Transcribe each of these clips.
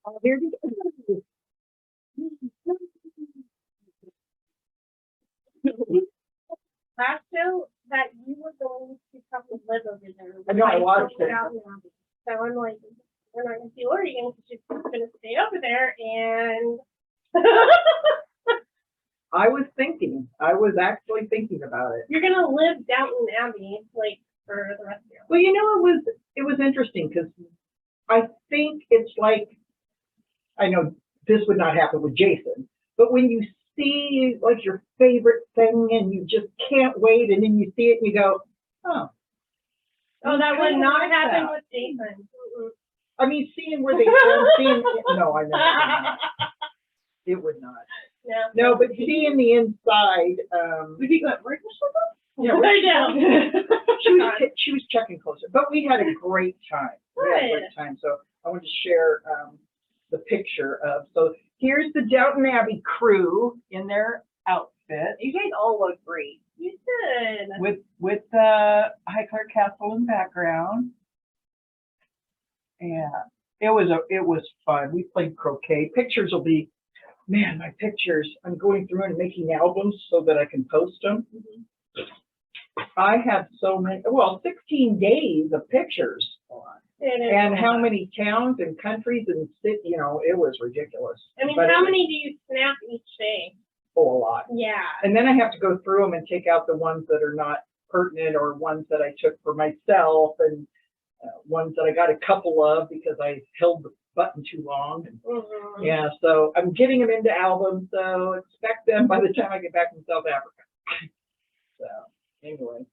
Oh, here we go. Last show that you were going to probably live over there. I know, I watched it. So I'm like, we're not going to see Oregon because she's going to stay over there. And I was actually thinking about it. you're going to live Downton Abbey, like, for the rest of your life. Well, you know, it was interesting because I think it's like, I know this would not happen with Jason, but when you see like your favorite thing and you just can't wait, and then you see it and you go, oh. Oh, that would not like happen that. with Jason. Mm-mm. I mean, seeing where they filmed, no, I know. It would not. No, but seeing the inside, Would you go at work or something? yeah, I know. she was checking closer, but we had a great time. We had a great time. So I want to share the picture of. So here's the Downton Abbey crew in their outfit. You guys all look great. You did. With the Highclere Castle in the background. Yeah, it was fun. We played croquet. Pictures will be, man, my pictures. I'm going through and making albums so that I can post them. Mm-hmm. I have so many. Well, 16 days of pictures. And how many towns and countries and cities, you know, it was ridiculous. I mean, but how many do you snap each day? Oh, a lot. Yeah. And then I have to go through them and take out the ones that are not pertinent or ones that I took for myself and ones that I got a couple of because I held the button too long. And, Mm-hmm. yeah, so I'm getting them into albums, so expect them by the time I get back from South Africa. So, anyway.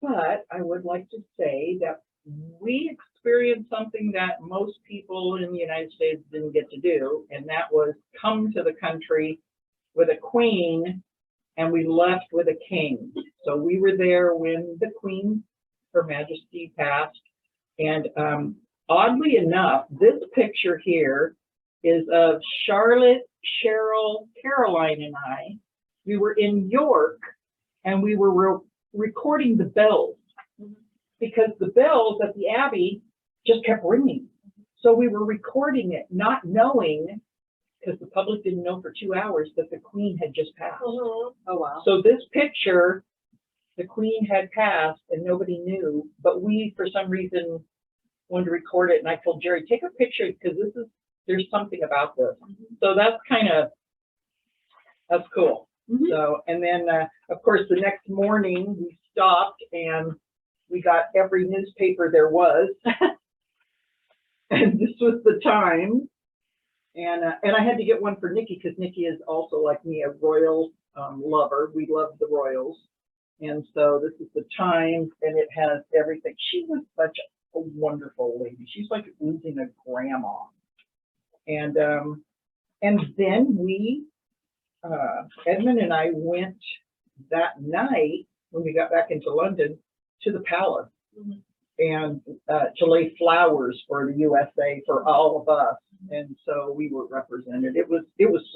But I would like to say that we experienced something that most people in the United States didn't get to do, and that was come to the country with a queen, and we left with a king. So we were there when the Queen, Her Majesty, passed, and oddly enough, this picture here is of Charlotte, Cheryl, Caroline, and I. We were in York, and we were recording the bells. Because the bells at the Abbey just kept ringing. So we were recording it, not knowing, because the public didn't know for 2 hours that the Queen had just passed. Mm-hmm. Oh, wow. So this picture, the Queen had passed and nobody knew, but we, for some reason, wanted to record it. And I told Jerry, take a picture because there's something about this. Mm-hmm. So that's cool. Mm-hmm. So, and then, of course, the next morning we stopped and we got every newspaper there was, and this was the Times, and I had to get one for Nikki because Nikki is also like me, a royal lover. We love the royals, and so this is the Times, and it has everything. She was such a wonderful lady. She's like losing a grandma, and then we, Edmund and I went that night when we got back into London to the palace. Mm-hmm. And to lay flowers for the USA for all of us, and so we were represented. It was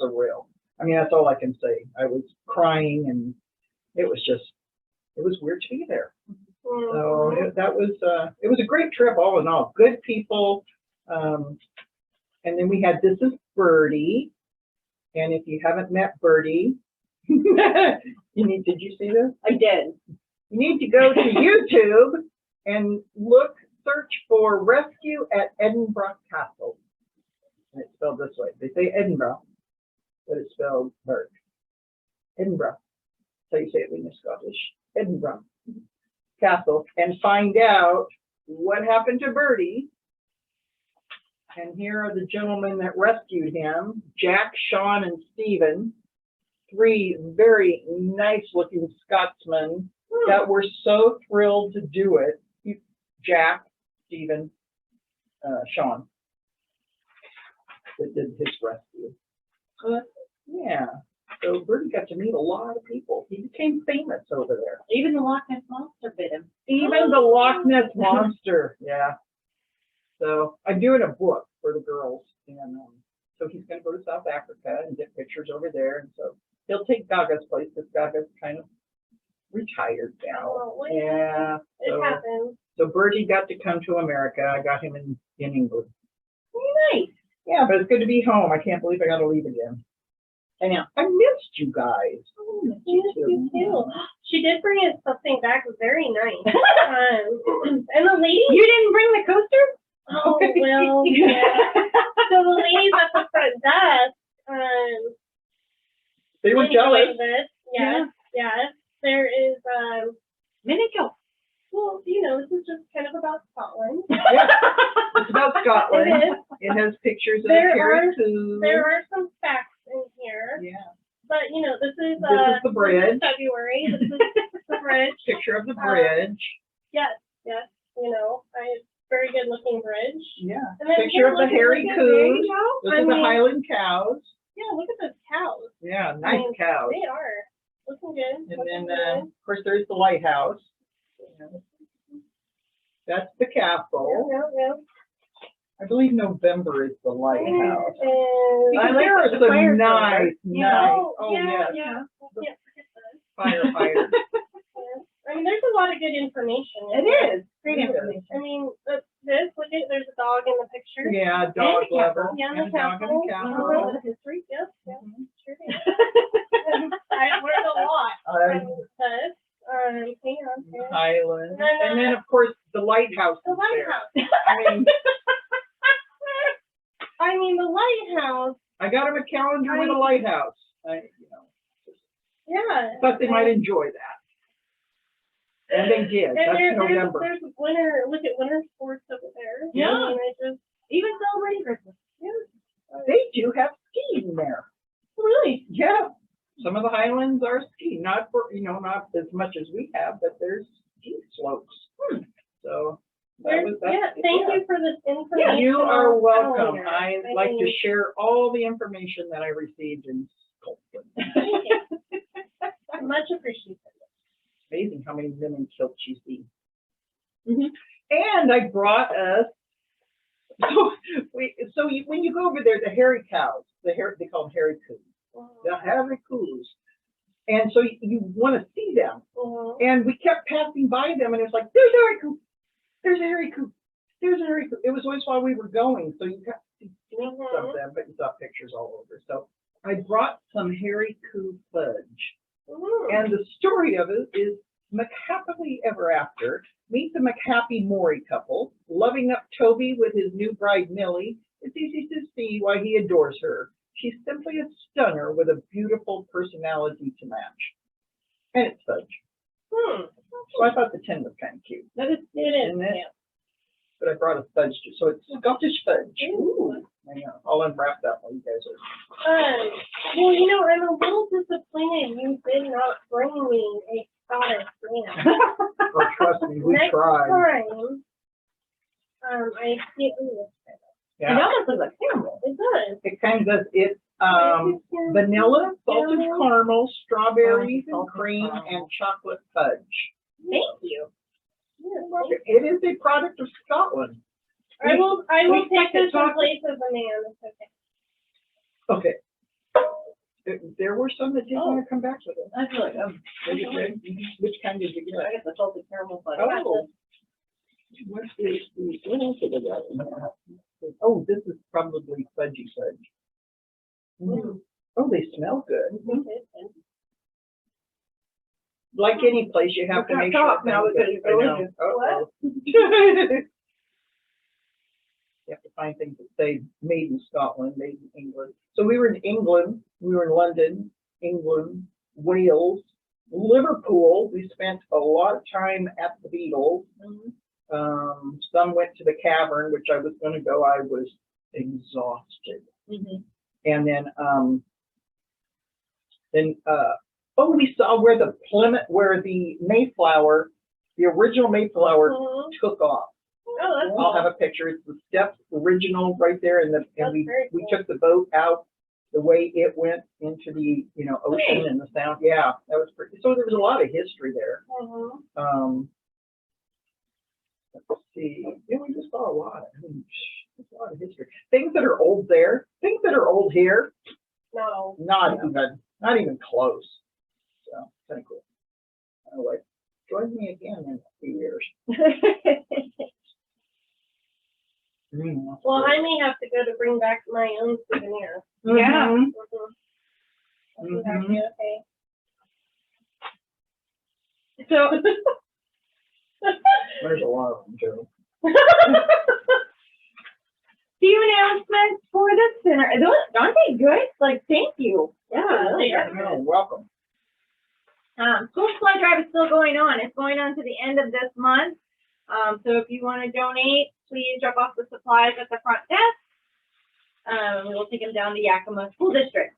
surreal. I mean, that's all I can say. I was crying, and it was weird to be there. Mm-hmm. So it was a great trip all in all. Good people, and then we had this is Birdie, and if you haven't met Birdie, did you see this? I did. You need to go to YouTube and search for Rescue at Edinburgh Castle. And it's spelled this way. They say Edinburgh, but it's spelled Bird. Edinburgh. That's how you say it when you're Scottish. Edinburgh Castle. And find out what happened to Birdie. And here are the gentlemen that rescued him, Jack, Sean, and Stephen. 3 very nice looking Scotsmen that were so thrilled to do it. Jack, Stephen, Sean, that did his rescue. Yeah, so Birdie got to meet a lot of people. He became famous over there. Even the Loch Ness Monster bit him. Even the Loch Ness Monster, yeah. So I'm doing a book for the girls, and so he's going to go to South Africa and get pictures over there, and so he'll take Gaga's place because Gaga's kind of retired now. Oh, yeah, it happens. So Birdie got to come to America. I got him in England. Very nice. Yeah, but it's good to be home. I can't believe I gotta leave again. I know. I missed you guys. Yes, you too. She did bring us something back very nice. And the lady. You didn't bring the coaster? Oh well, yeah. So the ladies at the front desk, They were jealous. enjoyed this. Yes, yes. There is Minico. well, you know, this is just kind of about Scotland. Yeah, it's about Scotland. It is. It has pictures of There Harry are- Coo. There are some facts in here, Yeah, but you know, this is the bridge. February. This is the bridge. Picture of the bridge. Yes, yes. You know, very good looking bridge. Yeah. And then Picture of the Harry look at Coos. the cows. Those I are the mean, Highland cows. yeah, look at those cows. Yeah, I nice mean, cows. They are looking good. And looking then, good. of course, there's the lighthouse. That's the castle. Yeah, yeah. I believe November is the lighthouse. And Because like there are the some fire nice, you nice. oh, Oh, yeah, yes. yeah. We can't forget those. Firefighters. Yeah. I mean, there's a lot of good information. It is. Great It is. information. I mean, this, look at, there's a dog in the picture. Yeah, dog And a lover. castle. Yeah, And the a dog castle. and a Uh-huh, castle. the history, yes, yes, Mhm. sure is. I learned a lot from this. Hang on here. Highland. And then, And then, of course, the lighthouse The is there. lighthouse. I mean, The lighthouse, I got him a calendar with a lighthouse. yeah. Thought they might enjoy that. And they did. And That's November. there's winter, look at winter sports over there. Yeah. I mean, I just, Even celebrating Christmas. yeah. They do have skiing there. Really? Yeah. Some of the highlands are ski, not for, not as much as we have, but there's ski slopes. So that was, that's, Yeah, thank you for this information. You are welcome. calendar. I like to mean, share all the information that I received in Scotland. thank you. Much appreciated. Amazing how many women kilts you see. And I brought us, when you go over there, the hairy cows, they call them hairy coos. The hairy coos. And so you want to see them. And we kept passing by them, and it was like, there's a hairy coo, there's a hairy coo, there's a hairy coo. It was always while we were going, so you got to see glimpses of them, but you saw pictures all over. So I brought some hairy coo fudge. And the story of it is McHappily Ever After. Meet the McHappy Maury couple, loving up Toby with his new bride Millie. It's easy to see why he adores her. She's simply a stunner with a beautiful personality to match. And it's fudge. So I thought the tin was kind of cute. It is, Isn't it? yeah. But I brought a fudge too. So it's Scottish fudge. Ooh. I know. I'll unwrap that while you guys are. Well, I'm a little disappointed you did not bring me a Scottish brand. Oh, trust me, we Next tried. time, I see it. It almost looks like caramel. It does. It kind of does. It's vanilla, salted caramel, strawberries, and Salted cream, caramel. and chocolate fudge. Thank you. Yes, It is a product of Scotland. I will we take this in talk- place of a man. It's okay. Okay. There were some that didn't want to come back with it. I feel like Which kind did you get? I got the salted caramel fudge. Oh. What's what else did I got? Oh, this is probably fudgy fudge. Oh, they smell good. Like any place, you have to make sure. Now because you go in. Uh-oh. You have to find things that say made in Scotland, made in England. So we were in England, we were in London, England, Wales, Liverpool. We spent a lot of time at the Beatles. Some went to the cavern, which I was going to go. I was exhausted. And then we saw where the Plymouth, where the Mayflower, the original Mayflower took off. Oh, that's I'll have a picture. It's the Sept original right there, and we very we cool. took the boat out the way it went into the ocean and the sound. Yeah, that was pretty. So there was a lot of history there. Let's see. Yeah, we just saw a lot. I mean, there's a lot of history. Things that are old there. Things that are old here. No. Not even close. So kind of cool. Anyway, join me again in a few years. Well, I may have to go to bring back my own souvenir. Yeah. Mhm. I'll be back Mhm. here, okay. So, There's a lot of them too. few announcements for the center. Those, aren't they good? Like, thank you. Yeah, they are. Oh, welcome. School supply drive is still going on. It's going on to the end of this month. So if you want to donate, please drop off the supplies at the front desk. We will take them down to Yakima School District.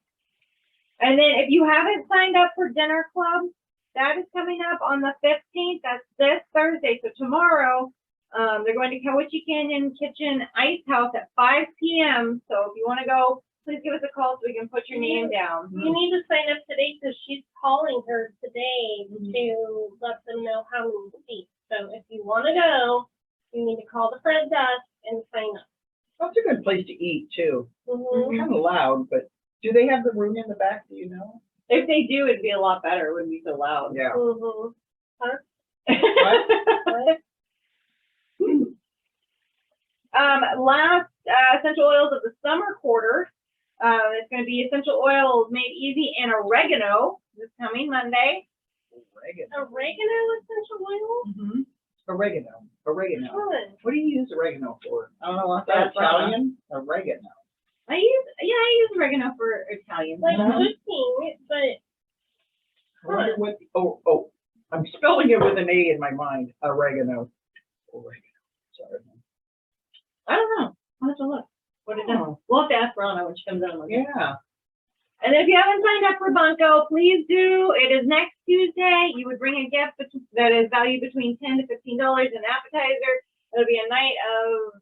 And then if you haven't signed up for dinner club, that is coming up on the 15th. That's this Thursday. So tomorrow, they're going to Cowiche Canyon Kitchen Ice House at 5 p.m. So if you want to go, please give us a call so we can put your name down. You need to sign up today because she's calling her today to let them know how many seats. So if you want to go, you need to call the front desk and sign up. That's a good place to eat too. Mhm. Kind of loud, but do they have the room in the back? Do you know? If they do, it'd be a lot better. It wouldn't be so loud. Yeah. Mhm. Huh? Last essential oils of the summer quarter. It's going to be essential oils made easy and oregano this coming Monday. Oregano. Oregano essential oil? Mm-hmm. Oregano. Oregano. Fun. What do you use oregano for? I don't know. Is that That's Italian? Oregano. I use oregano for Italian. Like Mhm. cooking, but I wonder what. Oh, I'm spelling it with an A in my mind. Oregano. Oregano. Sorry. I don't know. I'll have to look. What it does. Oh. We'll have to ask Ronna when she comes in. Yeah. And if you haven't signed up for Bunko, please do. It is next Tuesday. You would bring a gift that is valued between $10 to $15, an appetizer. It'll be a night of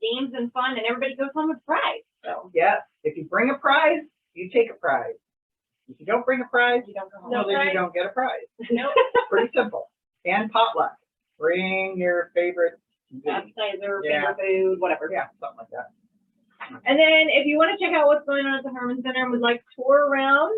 games and fun, and everybody goes home with prize. So Yeah. If you bring a prize, you take a prize. If you don't bring a prize, you don't go home. No well, then you prize? don't get a prize. nope. Pretty simple. And potluck. Bring your favorite. goodie. Appetizer, Yeah. finger food, whatever. Yeah, something like that. And then if you want to check out what's going on at the Harman Center and would like to tour around,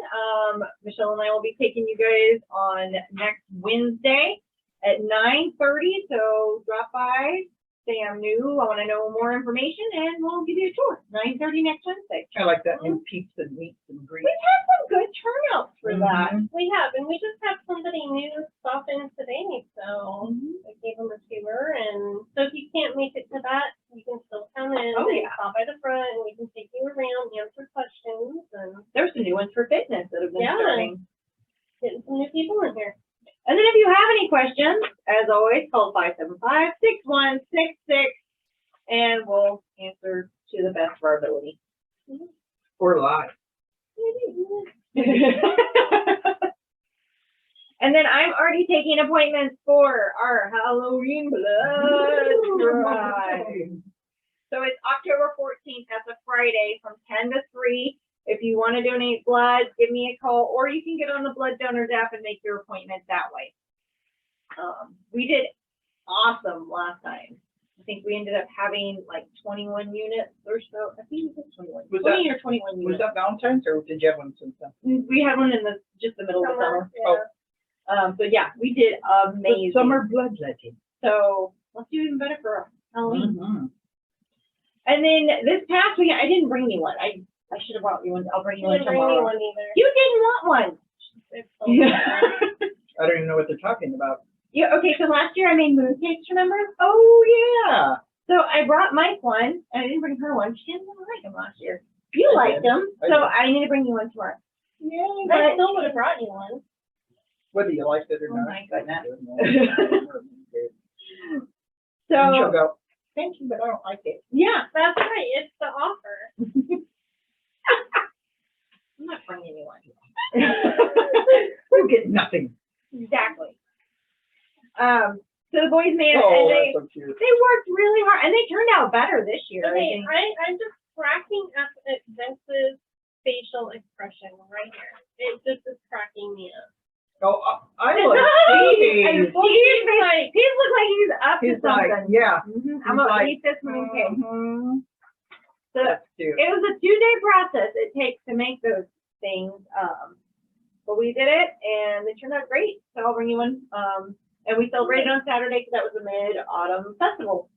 Michelle and I will be taking you guys on next Wednesday at 9:30. So drop by, say I'm new, I want to know more information, and we'll give you a tour. 9:30 next Wednesday. I like that new peeps and meets and greets. We've had some good turnouts for that. Mhm. We have, and we just have somebody new stop in today, so I gave them a tour, and so if you can't make it to that, you can still come in Oh, and yeah. stop by the front, and we can take you around, answer questions, and There's some new ones for fitness that have been Yeah. starting. get some new people in here. And then if you have any questions, as always, call 575-6166, and we'll answer to the best of our ability. Or live. And then I'm already taking appointments for our Halloween blood drive. So it's October 14th, that's a Friday, from 10 to 3. If you want to donate blood, give me a call, or you can get on the Blood Donors app and make your appointment that way. We did awesome last time. I think we ended up having like 21 units or so. I think it was 21. Was 20 or 21 Was units. that Valentine's or did you have one since then? We had one in just the middle of the summer. Yeah. So yeah, we did amazing. The summer bloodletting. So let's do even better for Halloween. Mm-hmm. And then this past week, I didn't bring you one. I should have brought you one. I'll bring You you one didn't bring me tomorrow. one either. You didn't want one. It's so bad. I don't even know what they're talking about. Yeah. Okay. So last year I made mooncakes. Remember? Oh, yeah. So I brought Mike one, and I didn't bring her one. She didn't really like them last year. You I liked did. them, I so did. I need to bring you one tomorrow. Yeah. I still would have brought you one. Whether you liked it or Oh not. my goodness. And she'll So go, thank you, but I don't like it. yeah, That's right, it's the offer. I'm not bringing you one. You get nothing. Exactly. So the boys made it, Oh, and that's so cute. they worked really hard, and they turned out better this year. I Okay, think. I'm just cracking up at Vince's facial expression right here. It just is cracking me up. Oh, I look And Steve. Steve looks like he's up to He's like, something. yeah. I'm He's gonna like, eat this mooncake. mhm. So That's cute. it was a 2-day process it takes to make those things. But we did it, and they turned out great. So I'll bring you one. And we celebrated on Saturday because that was the Mid-Autumn Festival.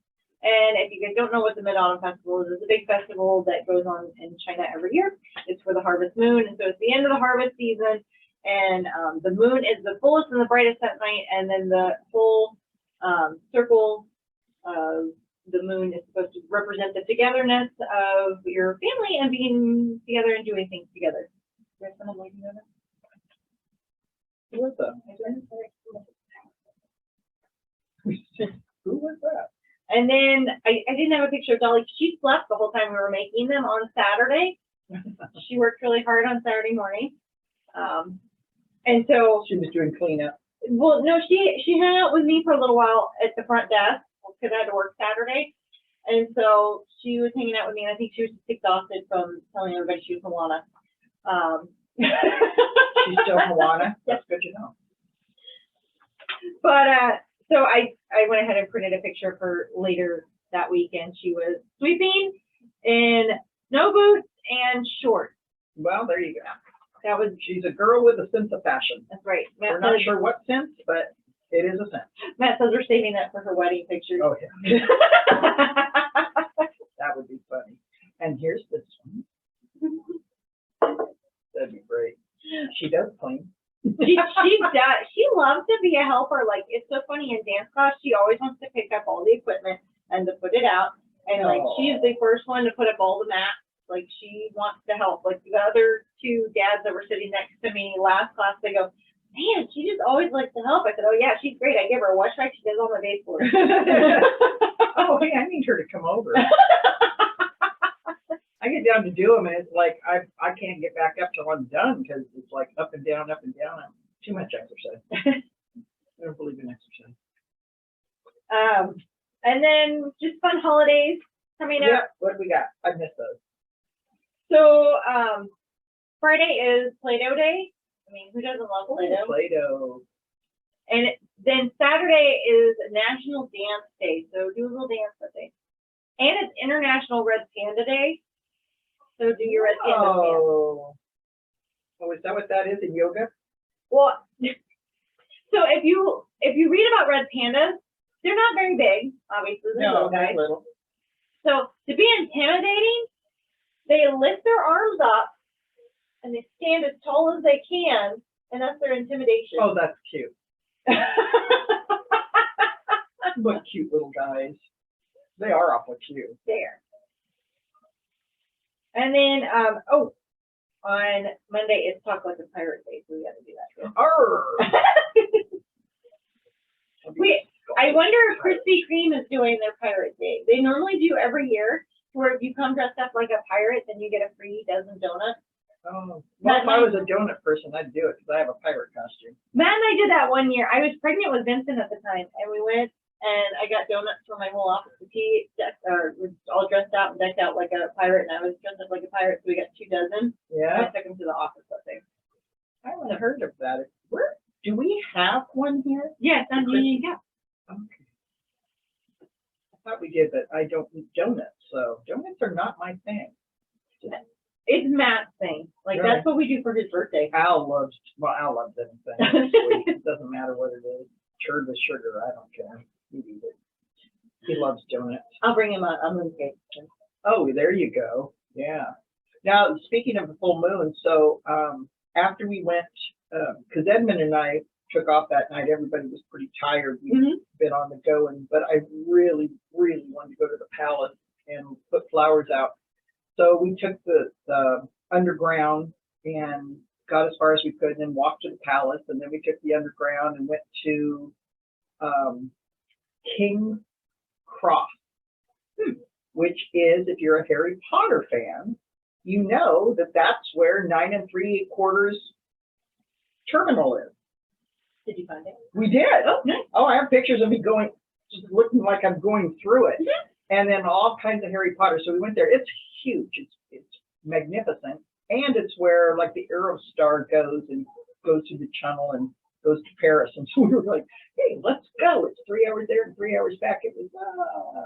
And if you guys don't know what the Mid-Autumn Festival is, it's a big festival that goes on in China every year. It's for the harvest moon, and so it's the end of the harvest season, and the moon is the fullest and the brightest at night, and then the whole circle of the moon is supposed to represent the togetherness of your family and being together and doing things together. There's someone waiting over there? Who was that? Who was that? And then I didn't have a picture of Dolly. She slept the whole time we were making them on Saturday. She worked really hard on Saturday morning. And so, She was doing cleanup. well, no, she hung out with me for a little while at the front desk because I had to work Saturday. And so she was hanging out with me, and I think she was just exhausted from telling everybody she was Moana. She's still Moana. That's good to know. But so I went ahead and printed a picture of her later that weekend. She was sweeping in snow boots and shorts. Well, there you go. That was, She's a girl with a sense of fashion. that's right. We're not sure what sense, but it is a sense. Matt says we're saving that for her wedding pictures. Oh, yeah. That would be funny. And here's this one. That'd be great. She does clean. she does. She loves to be a helper. Like, it's so funny in dance class, she always wants to pick up all the equipment and to put it out. And like, she's the first one to put up all the mats. Like, she wants to help. Like, the other two dads that were sitting next to me last class, they go, man, she just always likes to help. I said, oh yeah, she's great. I give her a wash rack. She does all my baseboard. Oh, hey, I need her to come over. I get down to do them, and it's like I can't get back up till I'm done because it's like up and down, up and down. Too much exercise. I don't believe in exercise. And then just fun holidays coming up. Yeah, what do we got? I missed those. So Friday is Play-Doh Day. I mean, who doesn't love Play-Doh? Play-Doh. And then Saturday is National Dance Day, so do a little dance that day. And it's International Red Panda Day, so do your Red Panda dance. Oh, is that what that is in yoga? Well, so if you read about red pandas, they're not very big, obviously, they're little guys. they're little. So to be intimidating, they lift their arms up and they stand as tall as they can, and that's their intimidation. Oh, that's cute. What cute little guys. They are awful cute. There. And then, on Monday it's Talk Like a Pirate Day, so we got to do that. Arr! I wonder if Krispy Kreme is doing their Pirate Day. They normally do every year, where if you come dressed up like a pirate, then you get a free dozen donuts. Oh, well, if I was a donut person, I'd do it because I have a pirate costume. Matt and I did that one year. I was pregnant with Vincent at the time, and we went and I got donuts for my whole office. He was all dressed out and decked out like a pirate, and I was dressed up like a pirate, so we got 2 dozen. Yeah, I took them to the office that day. I haven't heard of that. Where do we have one here? Yeah, it's on Union Gap. Okay. I thought we did, but I don't eat donuts, so donuts are not my thing. It's Matt's thing. Like, Really? that's what we do for his birthday. Al loves anything. It's sweet. It doesn't matter what it is. Churned with sugar, I don't care. He eats it. He loves donuts. I'll bring him a mooncake. Oh, there you go. Yeah. Now, speaking of the full moon, so after we went, because Edmund and I took off that night, everybody was pretty tired. We've been on the go, but I really, really wanted to go to the palace and put flowers out. So we took the underground and got as far as we could, and then walked to the palace, and then we took the underground and went to King Cross, which is, if you're a Harry Potter fan, you know that that's where 9 3/4 terminal is. Did you find it? We did. Oh, nice. Oh, I have pictures of me going, just looking like I'm going through it. And then all kinds of Harry Potter. So we went there. It's huge. It's magnificent. And it's where like the Eurostar goes and goes to the channel and goes to Paris. And so we were like, hey, let's go. It's 3 hours there and 3 hours back. It was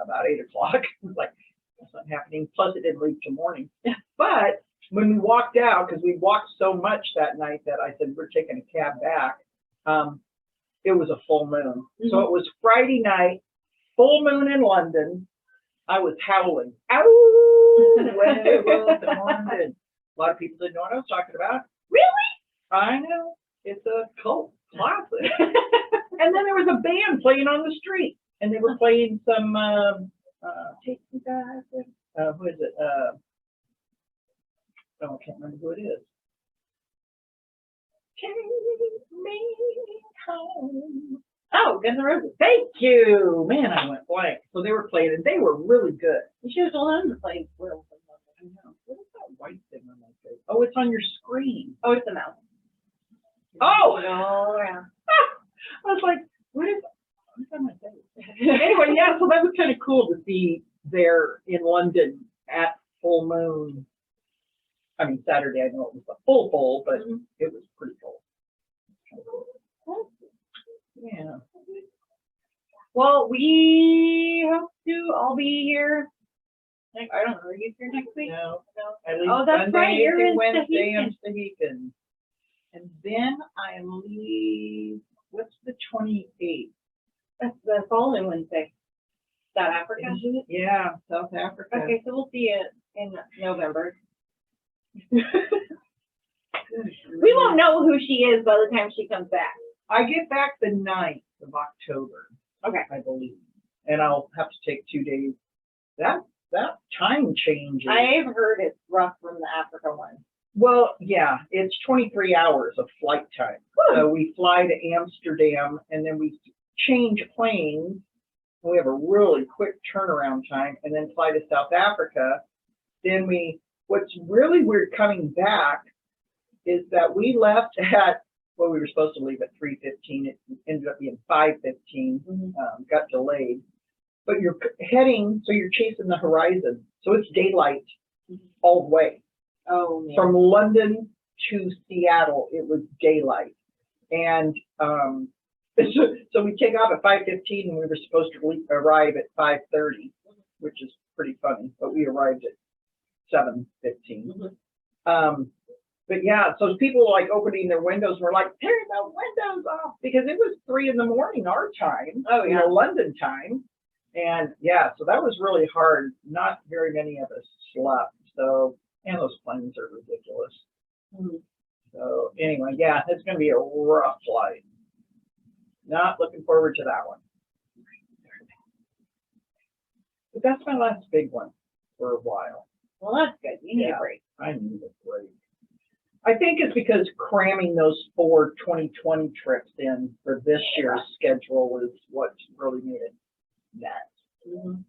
about 8 o'clock. It was like, that's not happening. Plus it didn't leave till morning. But when we walked out, because we walked so much that night that I said, we're taking a cab back. It was a full moon. So it was Friday night, full moon in London, I was howling, ow, when it was in London. A lot of people didn't know what I was talking about. Really? I know. It's a cult classic. And then there was a band playing on the street, and they were playing some, take me back, who is it? Oh, I can't remember who it is. Take me home. Oh, Guns N' Roses. Thank you. Man, I went blank. So they were playing, and they were really good. You should have told him to play Werewolf in London. I know. What is that white thing on my face? Oh, it's on your screen. Oh, it's the mouse. Oh! All around. I was like, what's on my face? Anyway, yeah, so that was kind of cool to see there in London at full moon. I mean, Saturday, I know it was a full, but it was pretty full. Yeah. Well, we hope to all be here. I don't know. Are you here next week? No. I leave Oh, that's Sunday right, you're to in Wednesday Tahiti. and Tahiti. And then I leave, what's the 28th? That's the following Wednesday. South Africa? Yeah, South Africa. Okay, so we'll see you in November. Good We won't know who she is by the time she comes back. I get back the 9th of October. Okay. I believe. And I'll have to take 2 days. That time changes. I've heard it's rough from the Africa one. Well, yeah, it's 23 hours of flight time. So we fly to Amsterdam and then we change planes. And we have a really quick turnaround time and then fly to South Africa. Then what's really weird coming back is that we left at, well, we were supposed to leave at 3:15. It ended up being 5:15, got delayed. But you're heading, so you're chasing the horizon. So it's daylight all the way. Oh, yeah. From London to Seattle, it was daylight. And so we take off at 5:15 and we were supposed to arrive at 5:30, which is pretty funny, but we arrived at 7:15. But yeah, so people were like opening their windows were like, turn the windows off, because it was 3 in the morning our time, London time. And yeah, so that was really hard. Not very many of us slept. So, and those planes are ridiculous. So anyway, yeah, it's going to be a rough flight. Not looking forward to that one. But that's my last big one for a while. Well, that's good. You need a break. I need a break. I think it's because cramming those 4 2020 trips in for this year's schedule is what really made it nuts.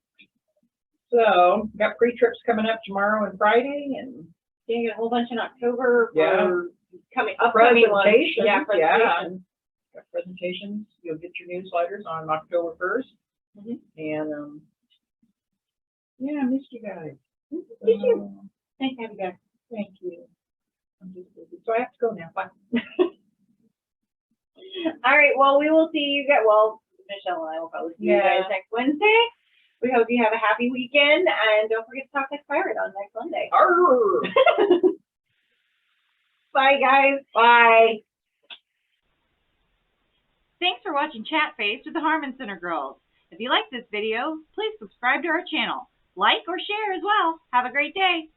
So, got pre-trips coming up tomorrow and Friday, and You get a whole bunch in October Yeah. for upcoming ones. presentations. Yeah, presentations. Got presentations. You'll get your newsletters on October 1st. And, yeah, I missed you guys. Did you? Nice to have you guys. Thank you. I'm just busy. So I have to go now. Bye. All right. Well, we will see you guys. Well, Michelle and I will probably see you guys next Wednesday. We hope you have a happy weekend, and don't forget to talk like pirate on next Monday. Arr! Bye, guys. Bye. Thanks for watching Chat Face with the Harman Center Girls. If you like this video, please subscribe to our channel. Like or share as well. Have a great day.